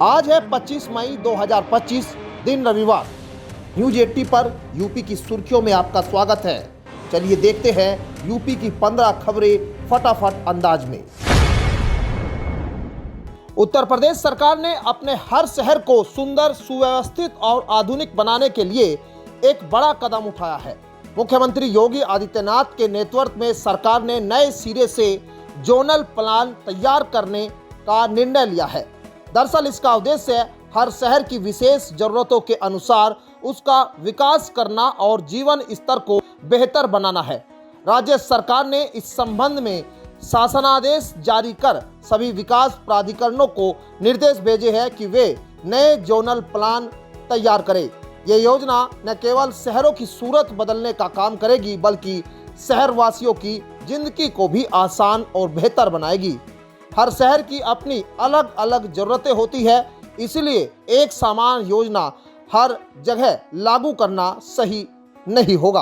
आज है 25 मई 2025, दिन रविवार। न्यूज 80 पर यूपी की सुर्खियों में आपका स्वागत है। चलिए देखते हैं यूपी की 15 खबरें फटाफट अंदाज में। उत्तर प्रदेश सरकार ने अपने हर शहर को सुंदर, सुव्यवस्थित और आधुनिक बनाने के लिए एक बड़ा कदम उठाया है। मुख्यमंत्री योगी आदित्यनाथ के नेतृत्व में सरकार ने नए सिरे से जोनल प्लान तैयार करने का निर्णय लिया है। दरअसल इसका उद्देश्य हर शहर की विशेष जरूरतों के अनुसार उसका विकास करना और जीवन स्तर को बेहतर बनाना है। राज्य सरकार ने इस संबंध में शासनादेश जारी कर सभी विकास प्राधिकरणों को निर्देश भेजे हैं कि वे नए जोनल प्लान तैयार करें। ये योजना न केवल शहरों की सूरत बदलने का काम करेगी, बल्कि शहरवासियों की जिंदगी को भी आसान और बेहतर बनाएगी। हर शहर की अपनी अलग अलग जरूरतें होती है, इसलिए एक समान योजना हर जगह लागू करना सही नहीं होगा।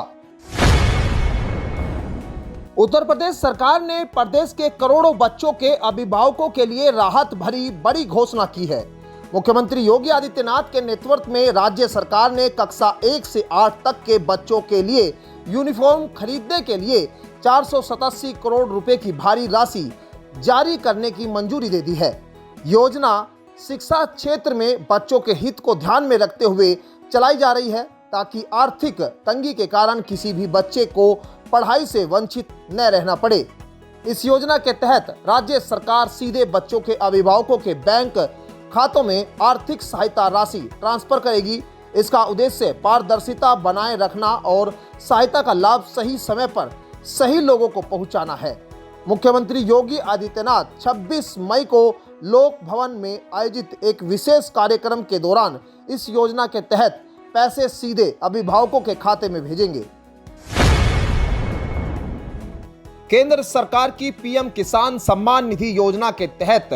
उत्तर प्रदेश सरकार ने प्रदेश के करोड़ों बच्चों के अभिभावकों के लिए राहत भरी बड़ी घोषणा की है। मुख्यमंत्री योगी आदित्यनाथ के नेतृत्व में राज्य सरकार ने कक्षा 1 से 8 तक के बच्चों के लिए यूनिफॉर्म खरीदने के लिए 487 करोड़ रुपए की भारी राशि जारी करने की मंजूरी दे दी है। योजना शिक्षा क्षेत्र में बच्चों के हित को ध्यान में रखते हुए चलाई जा रही है, ताकि आर्थिक तंगी के कारण किसी भी बच्चे को पढ़ाई से वंचित न रहना पड़े। इस योजना के तहत राज्य सरकार सीधे बच्चों के अभिभावकों के बैंक खातों में आर्थिक सहायता राशि ट्रांसफर करेगी। इसका उद्देश्य पारदर्शिता बनाए रखना और सहायता का लाभ सही समय पर सही लोगों को पहुंचाना है। मुख्यमंत्री योगी आदित्यनाथ 26 मई को लोक भवन में आयोजित एक विशेष कार्यक्रम के दौरान इस योजना के तहत पैसे सीधे अभिभावकों के खाते में भेजेंगे। केंद्र सरकार की पीएम किसान सम्मान निधि योजना के तहत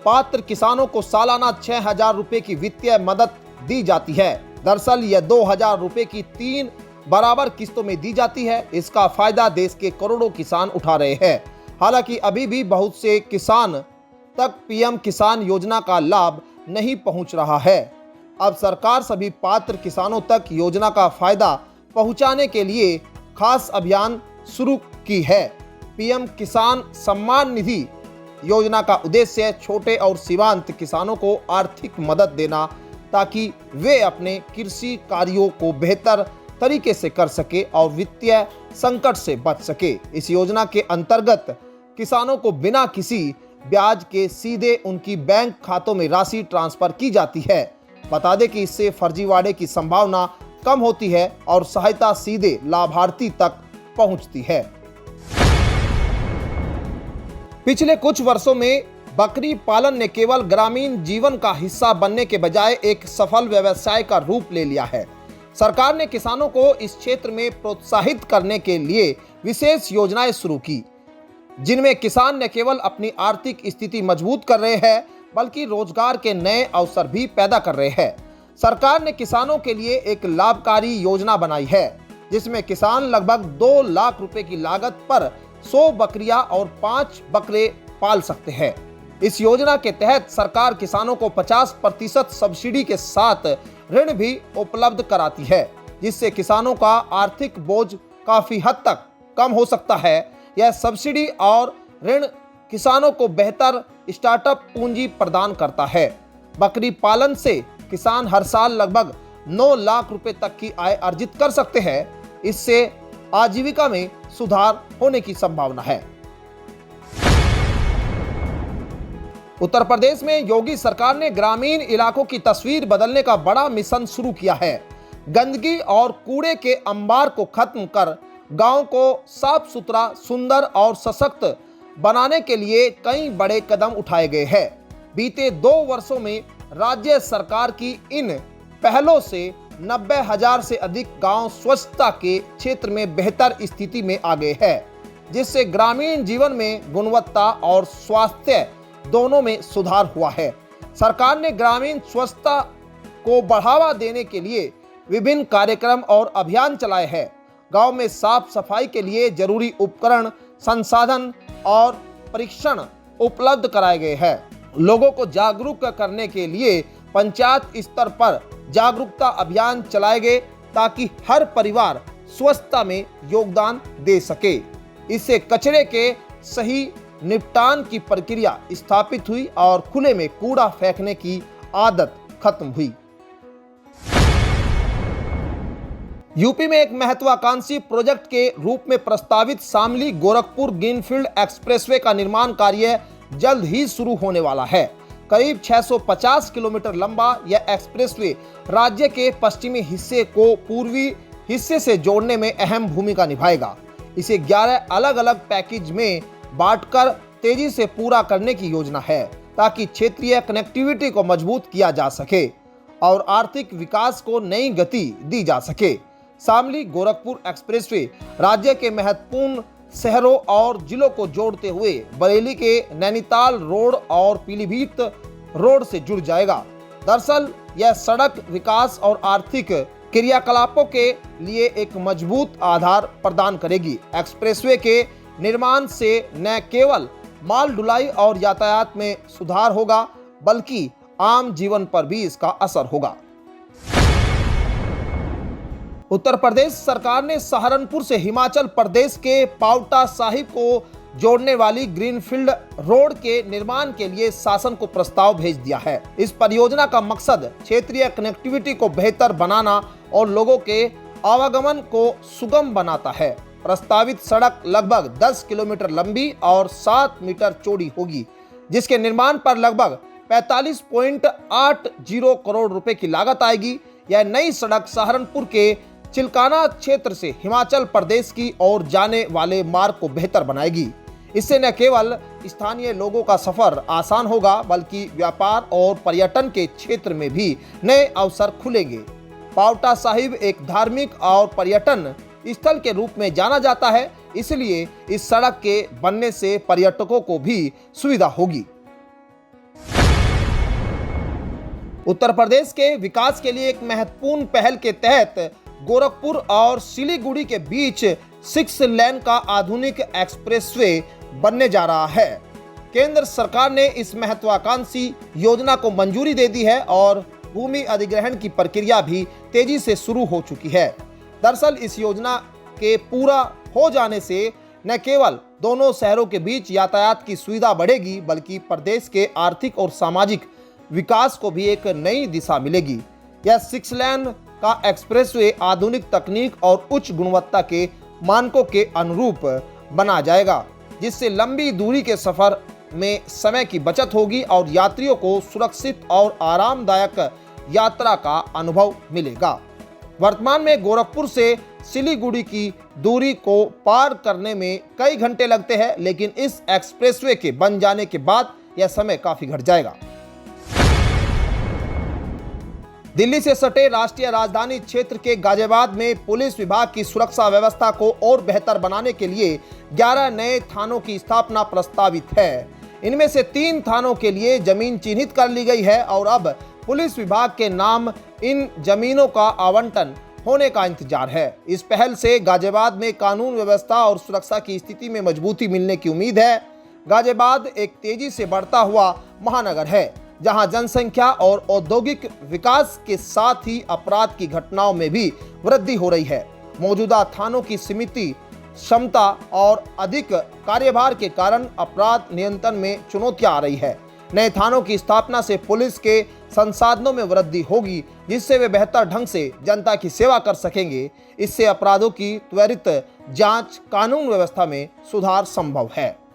पात्र किसानों को सालाना 6,000 रुपए की वित्तीय मदद दी जाती है। दरअसल यह 2,000 रुपए की 3 बराबर किस्तों में दी जाती है। इसका फायदा देश के करोड़ों किसान उठा रहे हैं। हालांकि अभी भी बहुत से किसान तक पीएम किसान योजना का लाभ नहीं पहुंच रहा है। अब सरकार सभी पात्र किसानों तक योजना का फायदा पहुंचाने के लिए खास अभियान शुरू की है। पीएम किसान सम्मान निधि योजना का उद्देश्य छोटे और सीमांत किसानों को आर्थिक मदद देना, ताकि वे अपने कृषि कार्यों को बेहतर तरीके से कर सके और वित्तीय संकट से बच सके। इस योजना के अंतर्गत किसानों को बिना किसी ब्याज के सीधे उनकी बैंक खातों में राशि ट्रांसफर की जाती है। बता दें कि इससे फर्जीवाड़े की संभावना कम होती है और सहायता सीधे लाभार्थी तक पहुंचती है। पिछले कुछ वर्षों में बकरी पालन ने केवल ग्रामीण जीवन का हिस्सा बनने के बजाय एक सफल व्यवसाय का रूप ले लिया है। सरकार ने किसानों को इस क्षेत्र में प्रोत्साहित करने के लिए विशेष योजनाएं शुरू की, जिनमें किसान न केवल अपनी आर्थिक स्थिति मजबूत कर रहे हैं, बल्कि रोजगार के नए अवसर भी पैदा कर रहे हैं। सरकार ने किसानों के लिए एक लाभकारी योजना बनाई है, जिसमें किसान लगभग 2 लाख रुपए की लागत पर 100 बकरियां और 5 बकरे पाल सकते हैं। इस योजना के तहत सरकार किसानों को 50% सब्सिडी के साथ ऋण भी उपलब्ध कराती है, जिससे किसानों का आर्थिक बोझ काफी हद तक कम हो सकता है। यह सब्सिडी और ऋण किसानों को बेहतर स्टार्टअप पूंजी प्रदान करता है। बकरी पालन से किसान हर साल लगभग 9 लाख रुपए तक की आय अर्जित कर सकते हैं। इससे आजीविका में सुधार होने की संभावना है। उत्तर प्रदेश में योगी सरकार ने ग्रामीण इलाकों की तस्वीर बदलने का बड़ा मिशन शुरू किया है। गंदगी और कूड़े के अंबार को खत्म कर गांव को साफ सुथरा, सुंदर और सशक्त बनाने के लिए कई बड़े कदम उठाए गए हैं। बीते 2 वर्षों में राज्य सरकार की इन पहलों से 90,000 से अधिक गांव स्वच्छता के क्षेत्र में बेहतर स्थिति में आ गए हैं, जिससे ग्रामीण जीवन में गुणवत्ता और स्वास्थ्य दोनों में सुधार हुआ है। सरकार ने ग्रामीण स्वच्छता को बढ़ावा देने के लिए विभिन्न कार्यक्रम और अभियान चलाए हैं। गांव में साफ सफाई के लिए जरूरी उपकरण, संसाधन और परीक्षण उपलब्ध कराए गए हैं। लोगों को जागरूक करने के लिए पंचायत स्तर पर जागरूकता अभियान चलाए गए ताकि हर परिवार स्वच्छता में योगदान दे सके। इससे कचरे के सही निपटान की प्रक्रिया स्थापित हुई और खुले में कूड़ा फेंकने की आदत खत्म हुई। यूपी में एक महत्वाकांक्षी प्रोजेक्ट के रूप में प्रस्तावित शामली गोरखपुर ग्रीनफील्ड एक्सप्रेसवे का निर्माण कार्य जल्द ही शुरू होने वाला है। करीब 650 किलोमीटर लंबा यह एक्सप्रेसवे राज्य के पश्चिमी हिस्से को पूर्वी हिस्से से जोड़ने में अहम भूमिका निभाएगा। इसे 11 अलग अलग पैकेज में बांटकर तेजी से पूरा करने की योजना है ताकि क्षेत्रीय कनेक्टिविटी को मजबूत किया जा सके और आर्थिक विकास को नई गति दी जा सके। शामली गोरखपुर एक्सप्रेसवे राज्य के महत्वपूर्ण शहरों और जिलों को जोड़ते हुए बरेली के नैनीताल रोड और पीलीभीत रोड से जुड़ जाएगा। दरअसल यह सड़क विकास और आर्थिक क्रियाकलापों के लिए एक मजबूत आधार प्रदान करेगी। एक्सप्रेसवे के निर्माण से न केवल माल ढुलाई और यातायात में सुधार होगा बल्कि आम जीवन पर भी इसका असर होगा। उत्तर प्रदेश सरकार ने सहारनपुर से हिमाचल प्रदेश के पावटा साहिब को जोड़ने वाली ग्रीनफील्ड रोड के निर्माण के लिए शासन को प्रस्ताव भेज दिया है। इस परियोजना का मकसद क्षेत्रीय कनेक्टिविटी को बेहतर बनाना और लोगों के आवागमन को सुगम बनाता है। प्रस्तावित सड़क लगभग 10 किलोमीटर लंबी और 7 मीटर चौड़ी होगी, जिसके निर्माण पर लगभग 45.80 करोड़ रुपए की लागत आएगी। यह नई सड़क सहारनपुर के चिल्काना क्षेत्र से हिमाचल प्रदेश की ओर जाने वाले मार्ग को बेहतर बनाएगी। इससे न केवल स्थानीय लोगों का सफर आसान होगा बल्कि व्यापार और पर्यटन के क्षेत्र में भी नए अवसर खुलेंगे। पावटा साहिब एक धार्मिक और पर्यटन स्थल के रूप में जाना जाता है, इसलिए इस सड़क के बनने से पर्यटकों को भी सुविधा होगी। उत्तर प्रदेश के विकास के लिए एक महत्वपूर्ण पहल के तहत गोरखपुर और सिलीगुड़ी के बीच 6 लेन का आधुनिक एक्सप्रेसवे बनने जा रहा है। केंद्र सरकार ने इस महत्वाकांक्षी योजना को मंजूरी दे दी है और भूमि अधिग्रहण की प्रक्रिया भी तेजी से शुरू हो चुकी है। दरअसल इस योजना के पूरा हो जाने से न केवल दोनों शहरों के बीच यातायात की सुविधा बढ़ेगी बल्कि प्रदेश के आर्थिक और सामाजिक विकास को भी एक नई दिशा मिलेगी। यह 6 लेन का एक्सप्रेसवे आधुनिक तकनीक और उच्च गुणवत्ता के मानकों के अनुरूप बना जाएगा, जिससे लंबी दूरी के सफर में समय की बचत होगी और यात्रियों को सुरक्षित और आरामदायक यात्रा का अनुभव मिलेगा। वर्तमान में गोरखपुर से सिलीगुड़ी की दूरी को पार करने में कई घंटे लगते हैं, लेकिन इस एक्सप्रेसवे के बन जाने के बाद यह समय काफी घट जाएगा। दिल्ली से सटे राष्ट्रीय राजधानी क्षेत्र के गाजियाबाद में पुलिस विभाग की सुरक्षा व्यवस्था को और बेहतर बनाने के लिए 11 नए थानों की स्थापना प्रस्तावित है। इनमें से 3 थानों के लिए जमीन चिन्हित कर ली गई है और अब पुलिस विभाग के नाम इन जमीनों का आवंटन होने का इंतजार है। इस पहल से गाजियाबाद में कानून व्यवस्था और सुरक्षा की स्थिति में मजबूती मिलने की उम्मीद है। गाजियाबाद एक तेजी से बढ़ता हुआ महानगर है, जहां जनसंख्या और औद्योगिक विकास के साथ ही अपराध की घटनाओं में भी वृद्धि हो रही है। मौजूदा थानों की सीमित क्षमता और अधिक कार्यभार के कारण अपराध नियंत्रण में चुनौतियां आ रही है। नए थानों की स्थापना से पुलिस के संसाधनों में वृद्धि होगी, जिससे वे बेहतर ढंग से जनता की सेवा कर सकेंगे। इससे अपराधों की त्वरित जांच, कानून व्यवस्था में सुधार संभव है।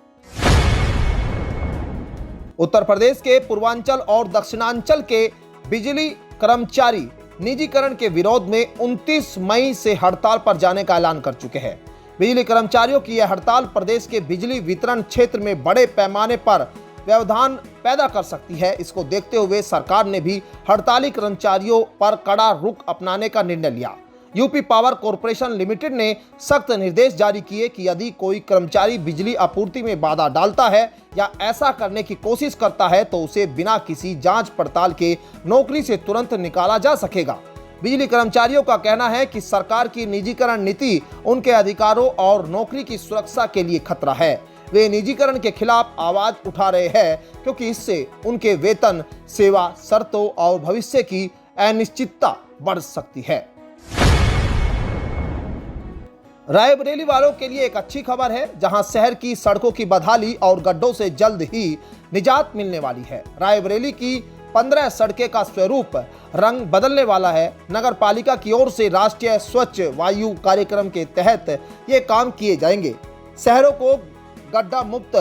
उत्तर प्रदेश के पूर्वांचल और दक्षिणांचल के बिजली कर्मचारी निजीकरण के विरोध में 29 मई से हड़ताल पर जाने का ऐलान कर चुके हैं। बिजली कर्मचारियों की यह हड़ताल प्रदेश के बिजली वितरण क्षेत्र में बड़े पैमाने पर व्यवधान पैदा कर सकती है। इसको देखते हुए सरकार ने भी हड़ताली कर्मचारियों पर कड़ा रुख अपनाने का निर्णय लिया। यूपी पावर कॉरपोरेशन लिमिटेड ने सख्त निर्देश जारी किए कि यदि कोई कर्मचारी बिजली आपूर्ति में बाधा डालता है या ऐसा करने की कोशिश करता है तो उसे बिना किसी जांच पड़ताल के नौकरी से तुरंत निकाला जा सकेगा। बिजली कर्मचारियों का कहना है कि सरकार की निजीकरण नीति उनके अधिकारों और नौकरी की सुरक्षा के लिए खतरा है। वे निजीकरण के खिलाफ आवाज उठा रहे हैं क्योंकि इससे उनके वेतन, सेवा शर्तों और भविष्य की अनिश्चितता बढ़ सकती है। रायबरेली वालों के लिए एक अच्छी खबर है, जहां शहर की सड़कों की बदहाली और गड्ढों से जल्द ही निजात मिलने वाली है। रायबरेली की 15 सड़कें का स्वरूप रंग बदलने वाला है। नगर पालिका की ओर से राष्ट्रीय स्वच्छ वायु कार्यक्रम के तहत ये काम किए जाएंगे। शहरों को गड्ढा मुक्त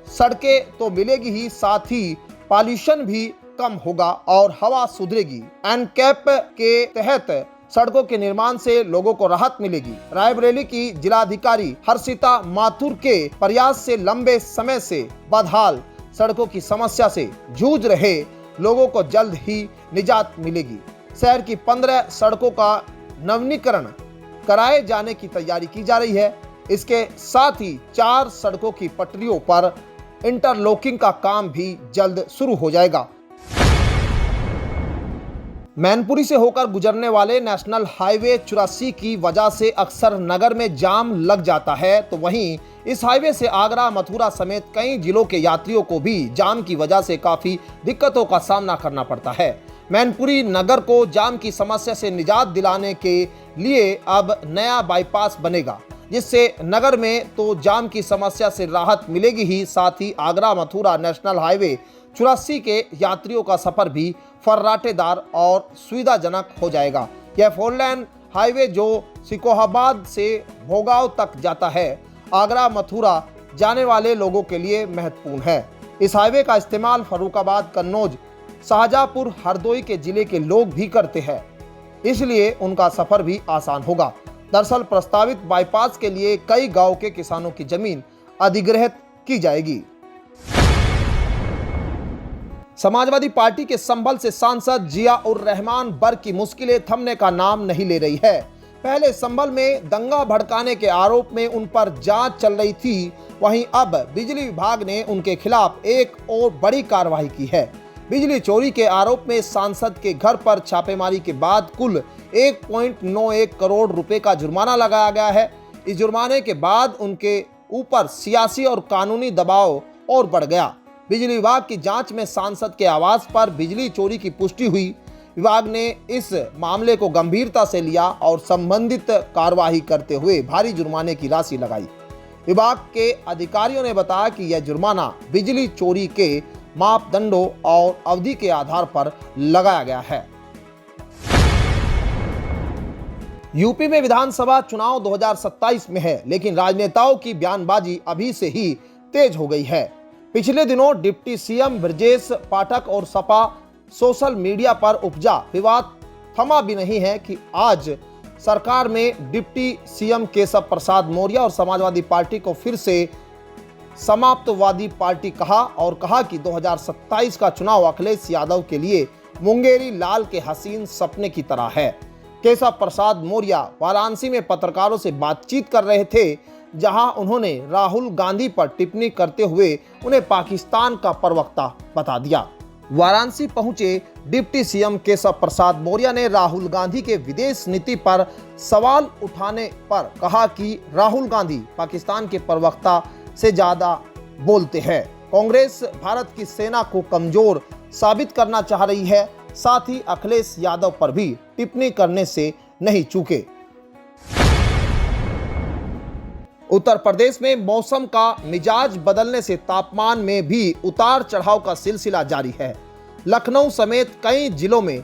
सड़कें तो मिलेगी ही, साथ ही पॉल्यूशन भी कम होगा और हवा सुधरेगी। एनकैप के तहत सड़कों के निर्माण से लोगों को राहत मिलेगी। रायबरेली की जिलाधिकारी हर्षिता माथुर के प्रयास से लंबे समय से बदहाल सड़कों की समस्या से जूझ रहे लोगों को जल्द ही निजात मिलेगी। शहर की 15 सड़कों का नवीनीकरण कराए जाने की तैयारी की जा रही है। इसके साथ ही 4 सड़कों की पटरियों पर इंटरलॉकिंग का काम भी जल्द शुरू हो जाएगा। मैनपुरी से होकर गुजरने वाले नेशनल हाईवे 84 की वजह से अक्सर नगर में जाम लग जाता है, तो वहीं इस हाईवे से आगरा, मथुरा समेत कई जिलों के यात्रियों को भी जाम की वजह से काफी दिक्कतों का सामना करना पड़ता है। मैनपुरी नगर को जाम की समस्या से निजात दिलाने के लिए अब नया बाईपास बनेगा, जिससे नगर में तो जाम की समस्या से राहत मिलेगी ही, साथ ही आगरा मथुरा नेशनल हाईवे 84 के यात्रियों का सफर भी फर्राटेदार और सुविधाजनक हो जाएगा। यह 4 लेन हाईवे जो सिकोहाबाद से भोगांव तक जाता है, आगरा मथुरा जाने वाले लोगों के लिए महत्वपूर्ण है। इस हाईवे का इस्तेमाल फर्रुखाबाद, कन्नौज, शाहजहांपुर, हरदोई के जिले के लोग भी करते हैं, इसलिए उनका सफर भी आसान होगा। दरअसल प्रस्तावित बाईपास के लिए कई गांव के किसानों की जमीन अधिग्रहित की जाएगी। समाजवादी पार्टी के संभल से सांसद जिया उर रहमान बर की मुश्किलें थमने का नाम नहीं ले रही है। पहले संभल में दंगा भड़काने के आरोप में उन पर जांच चल रही थी, वहीं अब बिजली विभाग ने उनके खिलाफ एक और बड़ी कार्रवाई की है। बिजली चोरी के आरोप में सांसद के घर पर छापेमारी के बाद कुल 1.91 करोड़ रुपए का जुर्माना लगाया गया है। इस जुर्माने के बाद उनके ऊपर सियासी और कानूनी दबाव और बढ़ गया। बिजली विभाग की जांच में सांसद के आवास पर बिजली चोरी की पुष्टि हुई। विभाग ने इस मामले को गंभीरता से लिया और संबंधित कार्रवाई करते हुए भारी जुर्माने की राशि लगाई। विभाग के अधिकारियों ने बताया कि यह जुर्माना बिजली चोरी के मापदंडों और अवधि के आधार पर लगाया गया है। यूपी में विधानसभा चुनाव 2027 में है, लेकिन राजनेताओं की बयानबाजी अभी से ही तेज हो गई है। पिछले दिनों डिप्टी सीएम ब्रजेश पाठक और सपा सोशल मीडिया पर उपजा विवाद थमा भी नहीं है कि आज सरकार में डिप्टी सीएम केशव प्रसाद मौर्य और समाजवादी पार्टी को फिर से समाप्तवादी पार्टी कहा और कहा कि 2027 का चुनाव अखिलेश यादव के लिए मुंगेरी लाल के हसीन सपने की तरह है। केशव प्रसाद मौर्य वाराणसी में पत्रकारों से बातचीत कर रहे थे, जहां उन्होंने राहुल गांधी पर टिप्पणी करते हुए उन्हें पाकिस्तान का प्रवक्ता बता दिया। वाराणसी पहुंचे डिप्टी सीएम केशव प्रसाद मौर्य ने राहुल गांधी के विदेश नीति पर सवाल उठाने पर कहा कि राहुल गांधी पाकिस्तान के प्रवक्ता से ज्यादा बोलते हैं। कांग्रेस भारत की सेना को कमजोर साबित करना चाह रही है, साथ ही अखिलेश यादव पर भी टिप्पणी करने से नहीं चूके। उत्तर प्रदेश में मौसम का मिजाज बदलने से तापमान में भी उतार चढ़ाव का सिलसिला जारी है। लखनऊ समेत कई जिलों में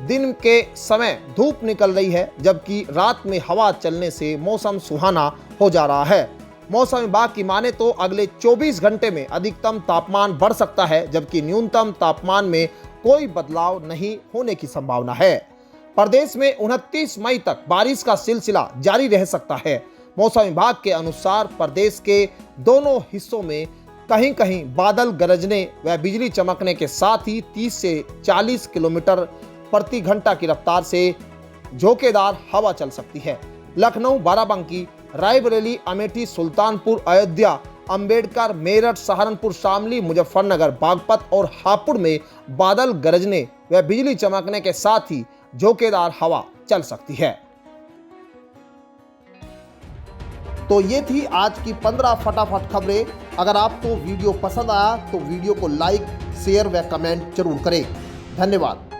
दिन के समय धूप निकल रही है, जबकि रात में हवा चलने से मौसम सुहाना हो जा रहा है। मौसम विभाग की माने तो अगले 24 घंटे में अधिकतम तापमान बढ़ सकता है, जबकि न्यूनतम तापमान में कोई बदलाव नहीं होने की संभावना है। प्रदेश में 29 मई तक बारिश का सिलसिला जारी रह सकता है। मौसम विभाग के अनुसार प्रदेश के दोनों हिस्सों में कहीं कहीं बादल गरजने व बिजली चमकने के साथ ही 30 से 40 किलोमीटर प्रति घंटा की रफ्तार से झोंकेदार हवा चल सकती है। लखनऊ, बाराबंकी, रायबरेली, अमेठी, सुल्तानपुर, अयोध्या, अंबेडकर, मेरठ, सहारनपुर, शामली, मुजफ्फरनगर, बागपत और हापुड़ में बादल गरजने व बिजली चमकने के साथ ही झोंकेदार हवा चल सकती है। तो ये थी आज की 15 फटाफट खबरें। अगर आपको वीडियो पसंद आया तो वीडियो को लाइक, शेयर व कमेंट जरूर करें। धन्यवाद।